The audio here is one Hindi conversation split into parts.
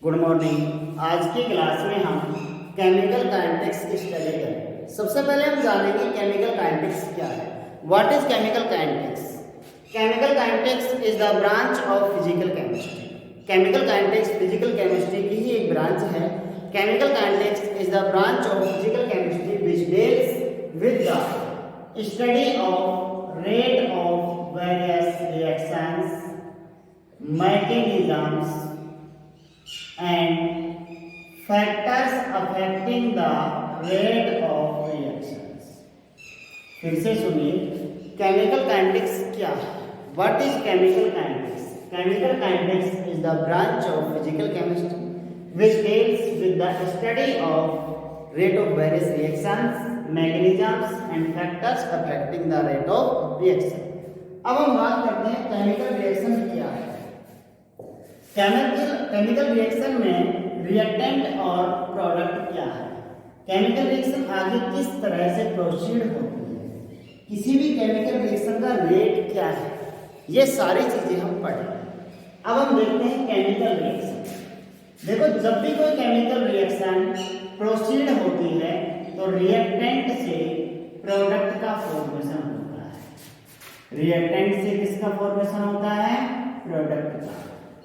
Good morning. आज की क्लास में हम केमिकल काइनेटिक्स की स्टडी करेंगे। सबसे पहले हम जानेंगे केमिकल काइनेटिक्स क्या है। What is chemical kinetics? Chemical kinetics is the branch of physical chemistry. Chemical kinetics physical chemistry की ही एक ब्रांच है। Chemical kinetics is the branch of physical chemistry which deals with the study of rate of various reactions, mechanisms and factors affecting the rate of reactions। फिर से सुनिए, केमिकल काइनेटिक्स क्या है? What is chemical kinetics? Chemical kinetics is the branch of physical chemistry which deals with the study of rate of various reactions, mechanisms and factors affecting the rate of reaction। अब हम बात करते हैं केमिकल रिएक्शन क्या है। केमिकल रिएक्शन में रिएक्टेंट और प्रोडक्ट क्या है। केमिकल रिएक्शन आगे किस तरह से प्रोसीड होती है, किसी भी केमिकल रिएक्शन का रेट क्या है, ये सारी चीजें हम पढ़ेंगे। अब हम देखते हैं केमिकल रिएक्शन। देखो, जब भी कोई केमिकल रिएक्शन प्रोसीड होती है तो रिएक्टेंट से प्रोडक्ट का फॉर्मेशन होता है। रिएक्टेंट से किसका फॉर्मेशन होता है? प्रोडक्ट का।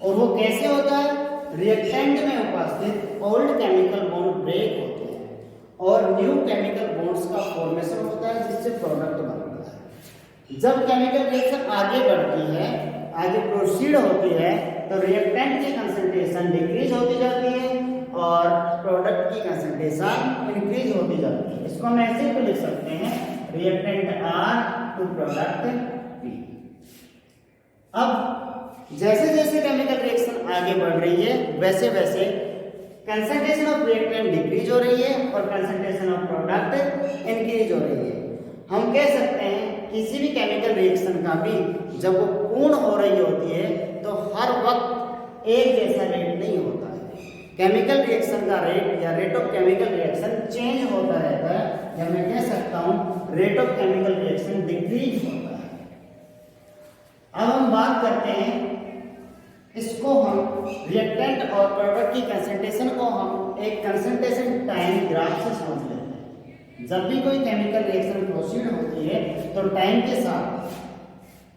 और वो कैसे होता है? रिएक्टेंट में उपस्थित ओल्ड केमिकल बॉन्ड ब्रेक होते हैं और न्यू केमिकल बॉन्ड्स का फॉर्मेशन होता है जिससे प्रोडक्ट बनता है। जब केमिकल रिएक्शन आगे बढ़ती है, आगे प्रोसीड होती है, तो रिएक्टेंट की कंसंट्रेशन डिक्रीज होती जाती है और प्रोडक्ट की कंसंट्रेशन इंक्रीज होती जाती है। इसको हम ऐसे भी लिख सकते हैं, reactant R to product P. अब जैसे जैसे केमिकल रिएक्शन आगे बढ़ रही है वैसे वैसे कंसंट्रेशन ऑफ रिएक्टेंट डिक्रीज हो रही है और कंसंट्रेशन ऑफ प्रोडक्ट इंक्रीज हो रही है। हम कह सकते हैं किसी भी केमिकल रिएक्शन का भी जब वो पूर्ण हो रही होती है तो हर वक्त एक जैसा रेट नहीं होता है। केमिकल रिएक्शन का रेट या rate of chemical reaction change होता रहता है, या मैं कह सकता हूं rate of chemical reaction decrease होता है। अब हम बात करते हैं, इसको हम रिएक्टेंट और प्रोडक्ट की कंसंट्रेशन को हम एक कंसंट्रेशन टाइम ग्राफ से समझ लेते हैं। जब भी कोई केमिकल रिएक्शन प्रोसीड होती है तो टाइम के साथ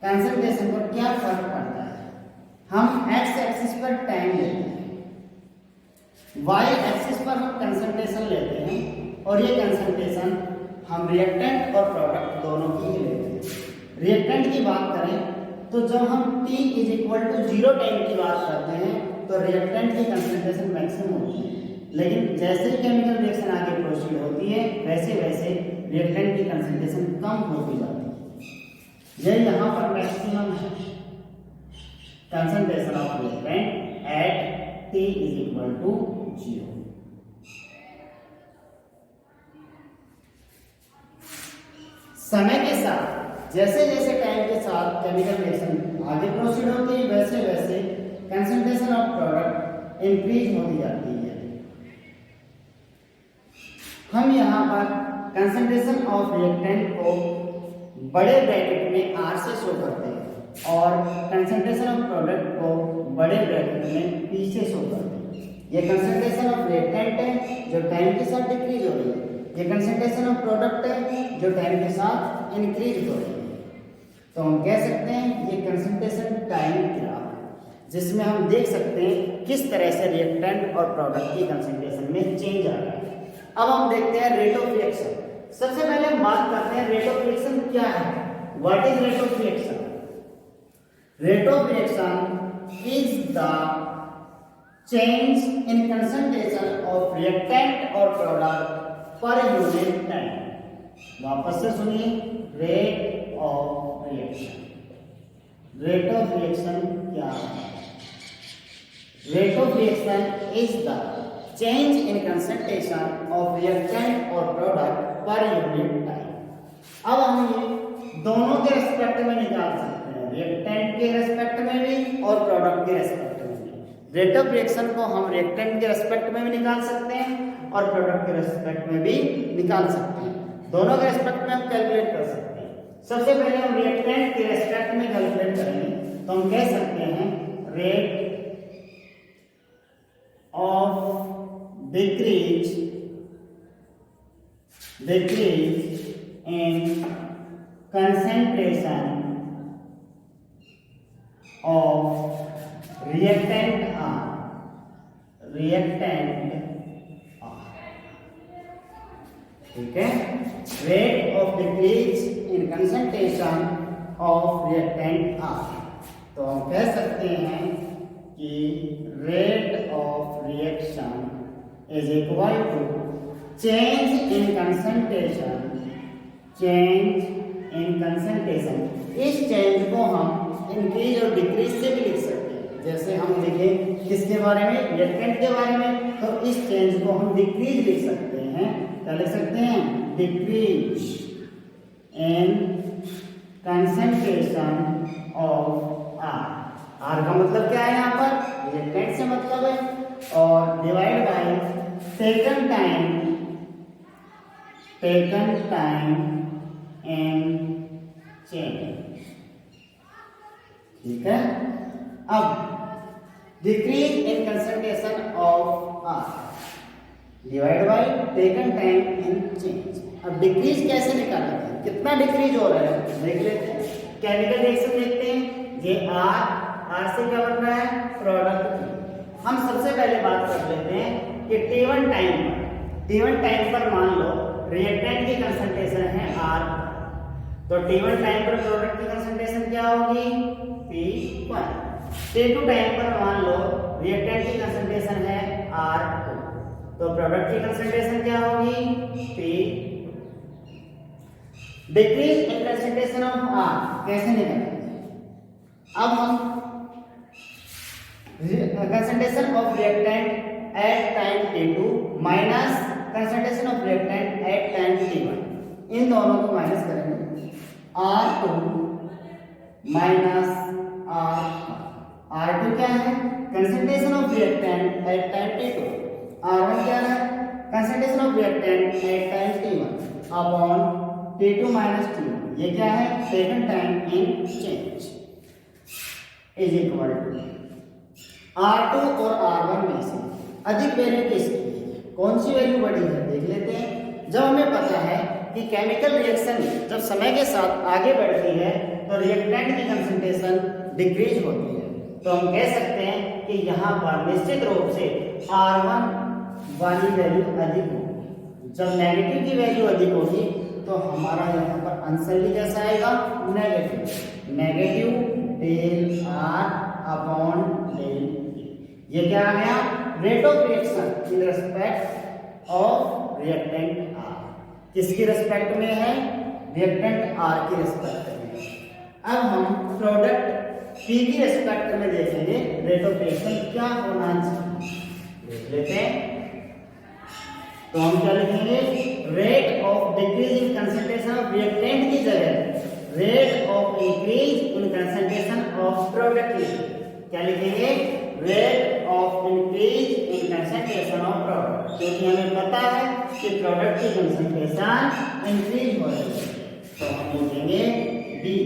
कंसंट्रेशन पर क्या फर्क पड़ता है। हम एक्स एक्सिस पर टाइम लेते हैं, वाई एक्सिस पर हम कंसंट्रेशन लेते हैं और ये कंसंट्रेशन हम रिएक्टेंट और प्रोडक्ट दोनों की ही लेते हैं। रिएक्टेंट की बात करें तो जब हम t is equal to 0 time की बात करते हैं तो रिएक्टेंट की कंसंट्रेशन मैक्सिमम होती है, लेकिन जैसे ही केमिकल रिएक्शन आगे प्रोसीड होती है वैसे वैसे रिएक्टेंट की कंसंट्रेशन कम होती जाती है। यह यहाँ पर मैक्सिमम है concentration of reactant at t is equal to 0। समय के साथ जैसे जैसे टाइम के साथ केमिकल रिएक्शन आगे प्रोसीड होती है वैसे वैसे कंसंट्रेशन ऑफ प्रोडक्ट इंक्रीज होती जाती है। हम यहाँ पर कंसंट्रेशन ऑफ रिएक्टेंट को बड़े ब्रैकेट में R से शो करते हैं और कंसंट्रेशन ऑफ प्रोडक्ट को बड़े ब्रैकेट में P से शो करते हैं। ये कंसंट्रेशन ऑफ रिएक्टेंट है जो टाइम के साथ डिक्रीज हो रही है, ये कंसंट्रेशन ऑफ प्रोडक्ट है जो टाइम के साथ इंक्रीज हो रही है। तो हम कह सकते हैं ये कंसंट्रेशन टाइम ग्राफ है जिसमें हम देख सकते हैं किस तरह से रिएक्टेंट और प्रोडक्ट की कंसंट्रेशन में चेंज आ रहा है। अब हम देखते हैं रेट ऑफ रिएक्शन। सबसे पहले हम बात करते हैं रेट ऑफ रिएक्शन क्या है। What is rate of reaction? Rate of reaction is the change in concentration of reactant और प्रोडक्ट पर यूनिट टाइम। वापस से सुनिए, rate of reaction. Rate of reaction क्या है? Rate of reaction is the change in concentration of reactant और प्रोडक्ट पर यूनिट टाइम। अब हम ये दोनों के रेस्पेक्ट में निकाल सकते हैं, रिएक्टेंट के रेस्पेक्ट में भी और प्रोडक्ट के रेस्पेक्ट में भी। रेट ऑफ रिएक्शन को हम रिएक्टेंट के रेस्पेक्ट में भी निकाल सकते हैं और प्रोडक्ट के रेस्पेक्ट में भी निकाल सकते हैं। दोनों के रेस्पेक्ट में हम कैलकुलेट कर सकते हैं। सबसे पहले हम रिएक्टेंट के रेस्पेक्ट में कैलकुलेट करेंगे तो हम कह सकते हैं rate decrease in concentration of reactant R. ठीक है, rate of decrease in concentration of reactant R. तो हम कह सकते हैं कि rate of reaction is equal to change in concentration. इस चेंज को हम इंक्रीज और डिक्रीज से भी लिख सकते हैं। जैसे हम लिखे किसके बारे में, रिएक्टेंट के बारे में, तो इस चेंज को हम डिक्रीज लिख सकते हैं। क्या लिख सकते हैं, decrease in concentration of R. R का मतलब क्या है, यहाँ पर रिएक्टेंट से मतलब है, और divide by taken time in change. ठीक है, अब decrease in concentration of R divide by taken time in change. अब डिक्रीज कैसे निकालते हैं, कितना डिक्रीज हो रहा है देख लेते हैं। केमिकल रिएक्शन देखते हैं, ये आर से क्या बन रहा है, प्रोडक्ट। हम सबसे पहले बात कर लेते हैं कि T1 टाइम पर मान लो रिएक्टेंट की कंसंट्रेशन है R, तो T1 टाइम पर प्रोडक्ट की कंसंट्रेशन क्या होगी, P1। T2 टाइम पर मान लो रिएक्टेंट की कंसंट्रेशन है R2, तो प्रोडक्ट की कंसंट्रेशन क्या होगी, P2। Decrease in concentration of R कैसे निकालेंगे, अब हम concentration of reactant at time T2 minus concentration of reactant at time T1, इन दोनों को माइनस करेंगे। R2 minus R2 क्या है, concentration of reactant at time T2, R1 क्या है, concentration of reactant at time T1 upon T2 minus T1, ये क्या है, taken time in change is equal to R2 और R1 में से अधिक वैल्यू किसकी है, कौन सी वैल्यू बड़ी है देख लेते हैं। जब हमें पता है कि केमिकल रिएक्शन जब समय के साथ आगे बढ़ती है तो रिएक्टेंट की कंसंट्रेशन डिक्रीज होती है, तो हम कह सकते हैं कि यहाँ पर निश्चित रूप से R1 वाली वैल्यू अधिक होगी। जब नेगेटिव की वैल्यू अधिक होगी तो हमारा यहाँ पर आंसर भी कैसा आएगा, negative del R upon del. ये क्या आ गया, rate of reaction in respect of reactant R. किसकी रेस्पेक्ट में है, रिएक्टेंट आर की रेस्पेक्ट में। अब हम प्रोडक्ट पी की रेस्पेक्ट में देखेंगे रेट ऑफ रिएक्शन क्या होना चाहिए, देख लेते हैं। तो हम क्या लिखेंगे, rate of decrease in concentration of reactant की जगह rate of increase in concentration of product. क्या लिखेंगे, rate of increase in concentration of product, क्योंकि हमें पता है कि प्रोडक्ट की कंसंट्रेशन इंक्रीज हो रही है। तो हम लिखेंगे डी,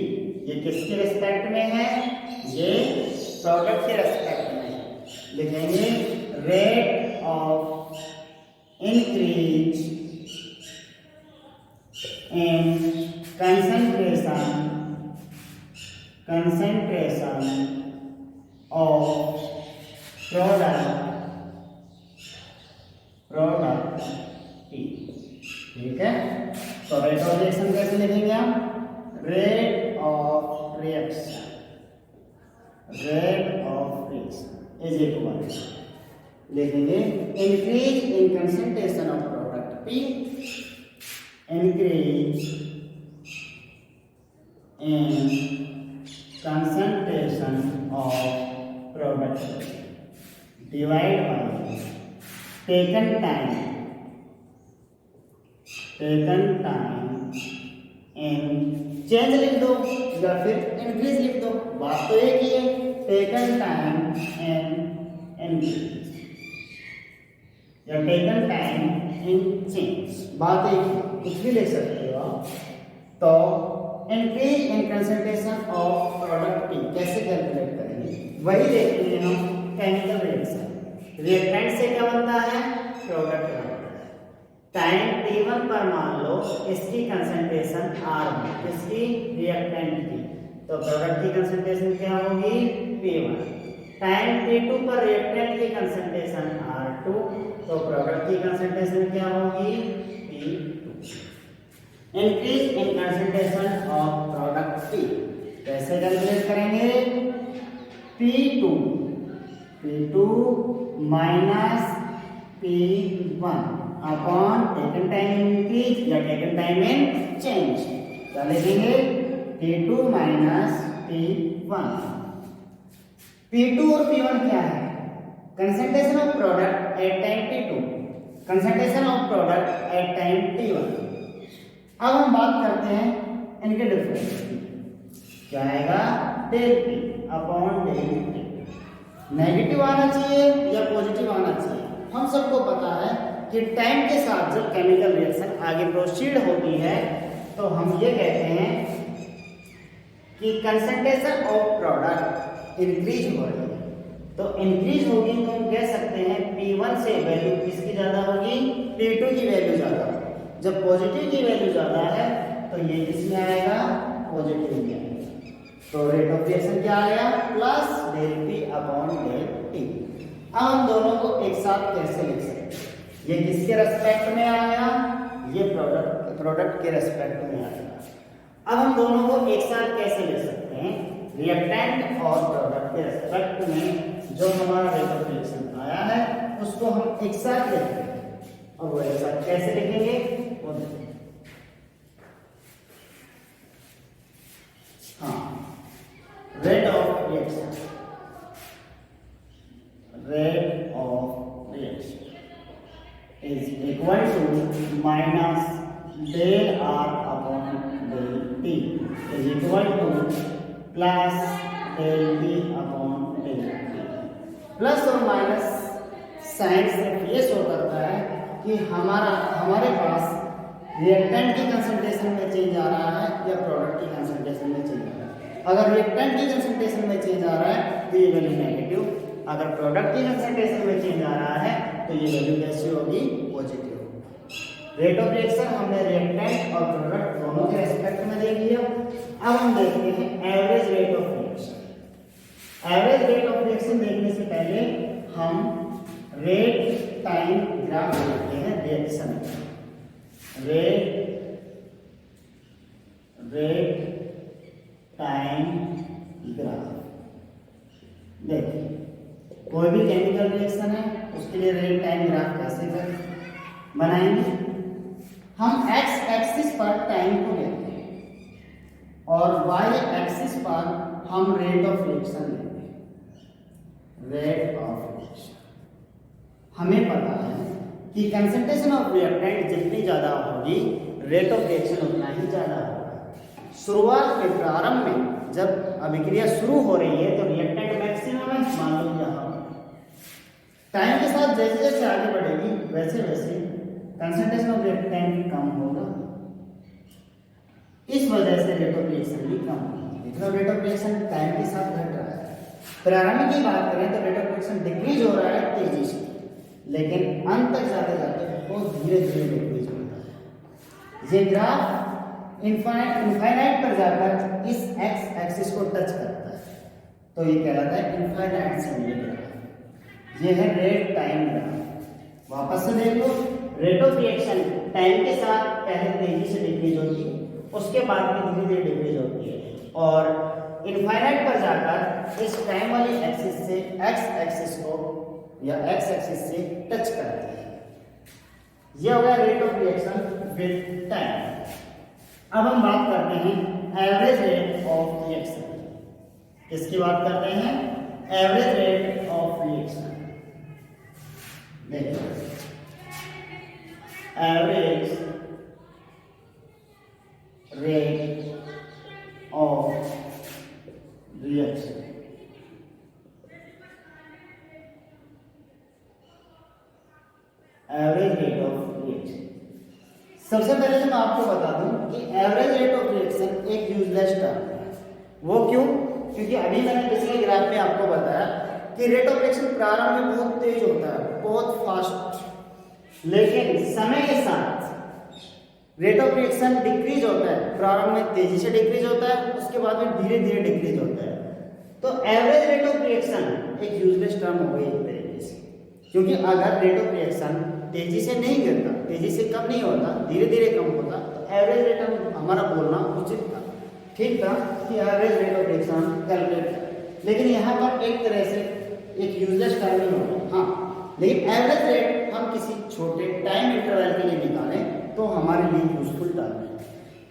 ये किसके रिस्पेक्ट में है, ये प्रोडक्ट के रिस्पेक्ट में है। लिखेंगे rate of increase in concentration of product T। ठीक है, तो रेट ऑफ रिएक्शन कैसे लिखेंगे हम, rate of reaction is equal, लिखेंगे increase in concentration of product P, increase in concentration of product divide by taken time in change लिख दो या फिर इंक्रीज लिख दो, बात तो एक ही है, टेकन टाइम इन इंक्रीज या टेकन टाइम इन चेंज, बात एक ही, कुछ भी लिख सकते हो आप। तो increase in concentration of product P कैसे कैलकुलेट करेंगे, वही देखेंगे हम केमिकल रिएक्शन। रिएक्टेंट से क्या बनता है, प्रोडक्ट P1 पर मान लो इसकी कंसंट्रेशन R1, किसकी, रिएक्टेंट की, तो प्रोडक्ट की कंसंट्रेशन क्या होगी, P1। टाइम T2 पर रिएक्टेंट की कंसंट्रेशन R2, तो प्रोडक्ट की कंसंट्रेशन क्या होगी, P2। Increase in concentration of product P, कैसे कैलकुलेट करेंगे, P2 minus P1 upon taken time increase या टेकन टाइम इन चेंज, क्या लिखेंगे, P2 माइनस P1। P2 और P1 क्या है, concentration of product at time T2, concentration of product at time T1। अब हम बात करते हैं इनके डिफरेंस की, क्या आएगा, del P upon del T। Negative आना चाहिए या पॉजिटिव आना चाहिए, हम सबको पता है कि टाइम के साथ जब केमिकल रिएक्शन आगे प्रोसीड होती है तो हम ये कहते हैं कि कंसंट्रेशन ऑफ प्रोडक्ट इंक्रीज हो रही है, तो इंक्रीज होगी तो हम कह सकते हैं P1 से वैल्यू किसकी ज्यादा होगी, P2 की वैल्यू ज्यादा होगी। जब पॉजिटिव की वैल्यू ज्यादा है तो ये किसमें आएगा, पॉजिटिव में आएगा, तो रेट ऑफ रिएक्शन क्या आया, plus del P upon del T। अब हम दोनों को एक साथ कैसे लिख सकते हैं, ये किसके रेस्पेक्ट में आया, ये प्रोडक्ट के रेस्पेक्ट में आएगा। अब हम दोनों को एक साथ कैसे लिख सकते हैं, रिएक्टेंट और प्रोडक्ट के रेस्पेक्ट में जो हमारा रेट ऑफ रिएक्शन आया है उसको हम एक साथ लिखते हैं, और वो एक साथ कैसे लिखेंगे वो देखेंगे। हाँ, rate of reaction is equal to minus del R upon del T is equal to plus del T upon del T। Plus और माइनस साइन सिर्फ ये शो करता है कि हमारे पास रिएक्टेंट की कंसंट्रेशन में चेंज आ रहा है या प्रोडक्ट की कंसंट्रेशन में चेंज आ रहा है। अगर रिएक्टेंट की कंसंट्रेशन में चेंज आ रहा है तो ये वैल्यू नेगेटिव, अगर प्रोडक्ट की कंसंट्रेशन में चेंज आ रहा है तो ये वैल्यू कैसी होगी, पॉजिटिव। रेट ऑफ रिएक्शन हमने रिएक्टेंट और प्रोडक्ट दोनों के रेस्पेक्ट में देख लिया। अब हम देखते हैं average rate of reaction. Average rate of reaction देखने से पहले हम रेट टाइम ग्राफ देखते हैं रिएक्शन, रेट टाइम ग्राफ। देखिए कोई भी केमिकल रिएक्शन है उसके लिए रेट टाइम ग्राफ कैसे बनाएंगे, हम एक्स एक्सिस पर टाइम को लेते हैं और वाई एक्सिस पर हम रेट ऑफ रिएक्शन लेते हैं। रेट ऑफ रिएक्शन हमें पता है कि कंसंट्रेशन ऑफ रिएक्टेंट जितनी ज्यादा होगी रेट ऑफ रिएक्शन उतना ही ज्यादा होगा। शुरुआत में, प्रारंभ में जब अभिक्रिया शुरू हो रही है तो रिएक्टेंट मैक्सिमम है, मान लो यहाँ। टाइम के साथ जैसे जैसे आगे बढ़ेगी वैसे वैसे कंसंट्रेशन ऑफ रिएक्टेंट कम होगा, इस वजह से रेट ऑफ रिएक्शन भी कम होगा। देखो रेट ऑफ रिएक्शन टाइम के साथ घट रहा है। प्रारंभ की बात करें तो रेट ऑफ रिएक्शन डिक्रीज हो रहा है तेजी से, लेकिन अंत तक जाते जाते बहुत धीरे धीरे डिक्रीज होता है। ये ग्राफ इनफाइनाइट पर जाकर इस एक्स एक्सिस को टच करता है तो ये कहलाता है इनफाइनाइट सिमिलर ग्राफ। ये है रेट टाइम ग्राफ। वापस से देख लो, रेट ऑफ रिएक्शन टाइम के साथ पहले तेजी से डिक्रीज होती है, उसके बाद में धीरे धीरे डिक्रीज होती है और इनफाइनाइट पर जाकर इस टाइम वाली एक्सिस से एक्स एक्सिस को या एक्स एक्सिस से टच करती है। यह हो गया rate of reaction with time. अब हम बात करते हैं एवरेज रेट ऑफ रिएक्शन। किसकी बात करते हैं, एवरेज रेट ऑफ रिएक्शन। देखिए average rate of reaction. Average rate of reaction, सबसे पहले तो मैं आपको बता दूं कि एवरेज रेट ऑफ रिएक्शन एक यूजलेस टर्म है। वो क्यों? क्योंकि अभी मैंने पिछले ग्राफ में आपको बताया कि रेट ऑफ रिएक्शन प्रारंभ में बहुत तेज होता है, बहुत फास्ट, लेकिन समय के साथ रेट ऑफ रिएक्शन डिक्रीज होता है, प्रारंभ में तेजी से डिक्रीज होता है, उसके बाद में धीरे धीरे डिक्रीज होता है। तो एवरेज रेट ऑफ रिएक्शन एक यूजलेस टर्म हो गई एक तरीके से, क्योंकि अगर रेट ऑफ रिएक्शन तेजी से नहीं गिरता, तेजी से कम नहीं होता, धीरे धीरे कम होता, तो एवरेज रेट ऑफ हमारा बोलना उचित था, ठीक था कि average rate of reaction calculate कर। लेकिन यहाँ पर एक तरह से एक यूजलेस टर्म ही होगा। हाँ, लेकिन एवरेज रेट हम किसी छोटे टाइम इंटरवल के लिए निकालें तो हमारे लिए यूजफुल टर्म है।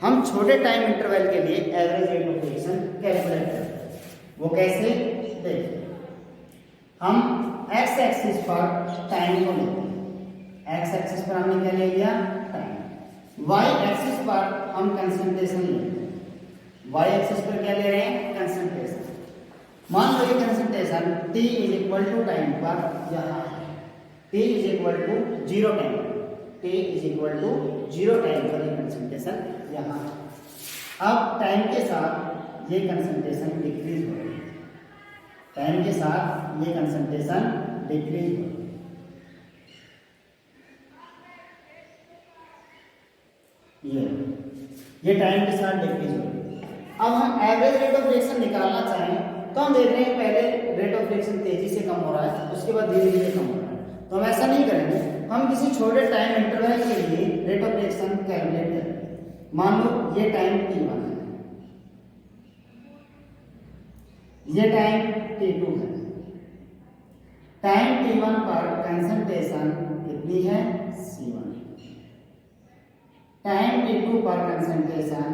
हम छोटे टाइम इंटरवल के लिए average rate of reaction calculate करते हैं। वो कैसे? देखिए, हम एक्स एक्सिस पर टाइम को लेते हैं। एक्स एक्सिस पर हमने क्या ले लिया? टाइम। वाई एक्सिस पर हम कंसंट्रेशन लेते हैं। वाई एक्सिस पर क्या ले रहे हैं? कंसंट्रेशन। मान लो ये concentration t is equal to time पर यहाँ है, t is equal to 0 time, t is equal to 0 time पर ये कंसंट्रेशन यहाँ है। अब टाइम के साथ ये कंसंट्रेशन डिक्रीज हो रही है, टाइम के साथ ये कंसंट्रेशन डिक्रीज हो रही है। ये टाइम के साथ डिक्रीज हो रही है। अब हम एवरेज रेट ऑफ रिएक्शन निकालना चाहें तो हम देख रहे हैं पहले रेट ऑफ रिएक्शन तेजी से कम हो रहा है, उसके बाद धीरे धीरे कम हो रहा है। तो हम ऐसा नहीं करेंगे, हम किसी छोटे टाइम इंटरवल के लिए रेट ऑफ रिएक्शन कैलकुलेट करेंगे। मान लो ये टाइम t1 है, ये टाइम t2 है। टाइम t1 पर कंसंट्रेशन कितनी है? c1। टाइम t2 पर कंसंट्रेशन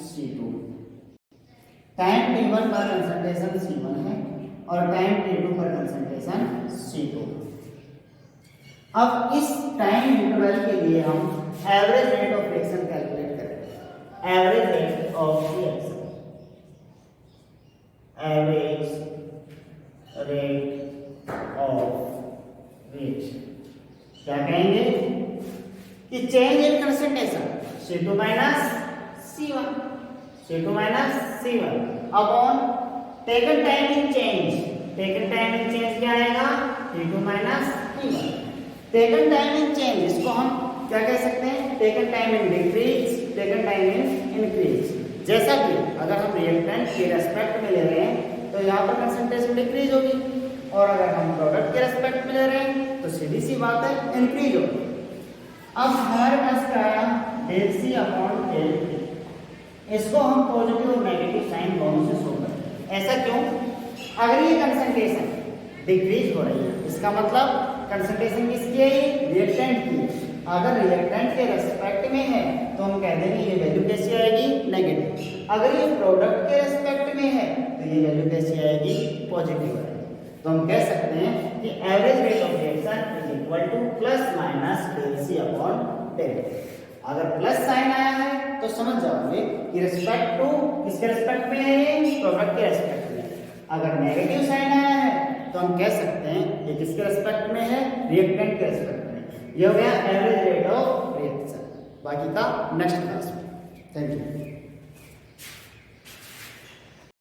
c2। टाइम t1 पर कंसंट्रेशन c1 है और टाइम t2 पर कंसंट्रेशन c2। अब इस टाइम इंटरवल के लिए हम average rate of reaction calculate करेंगे। Average rate of reaction, average rate of reaction क्या कहेंगे कि change in concentration c2 minus c1, c2 minus c1 upon taken time in change. Taken time in change क्या आएगा? t2 minus t1। Taken time in change इसको हम क्या कह सकते हैं? Taken time in decrease, taken time in increase. जैसा कि अगर हम रिएक्टेंट के रेस्पेक्ट में ले रहे हैं तो यहाँ पर कंसंट्रेशन डिक्रीज होगी, और अगर हम प्रोडक्ट के रेस्पेक्ट में ले रहे हैं तो सीधी सी बात है इंक्रीज होगी। अब हमारे पास क्या आया? Del C upon del T. इसको हम पॉजिटिव और नेगेटिव साइन दोनों से शो करते हैं। ऐसा क्यों? अगर ये कंसंट्रेशन डिक्रीज हो रही है, इसका मतलब कंसंट्रेशन किसकी है? रिएक्टेंट की। अगर रिएक्टेंट के रेस्पेक्ट में है तो हम कह देंगे ये वैल्यू कैसी आएगी? नेगेटिव। अगर ये प्रोडक्ट के रेस्पेक्ट में है तो ये वैल्यू कैसी आएगी? पॉजिटिव आएगी। तो हम कह सकते हैं कि average rate of reaction is equal to plus minus del C upon del T. अगर प्लस साइन आया है तो समझ जाओगे कि रिस्पेक्ट टू किसके रेस्पेक्ट में है? प्रोडक्ट के रेस्पेक्ट में। अगर नेगेटिव साइन आया है तो हम कह सकते हैं ये किसके रेस्पेक्ट में है? रिएक्टेंट के रेस्पेक्ट में। ये हो गया एवरेज रेट ऑफ रिएक्शन। बाकी का नेक्स्ट क्लास में। Thank you.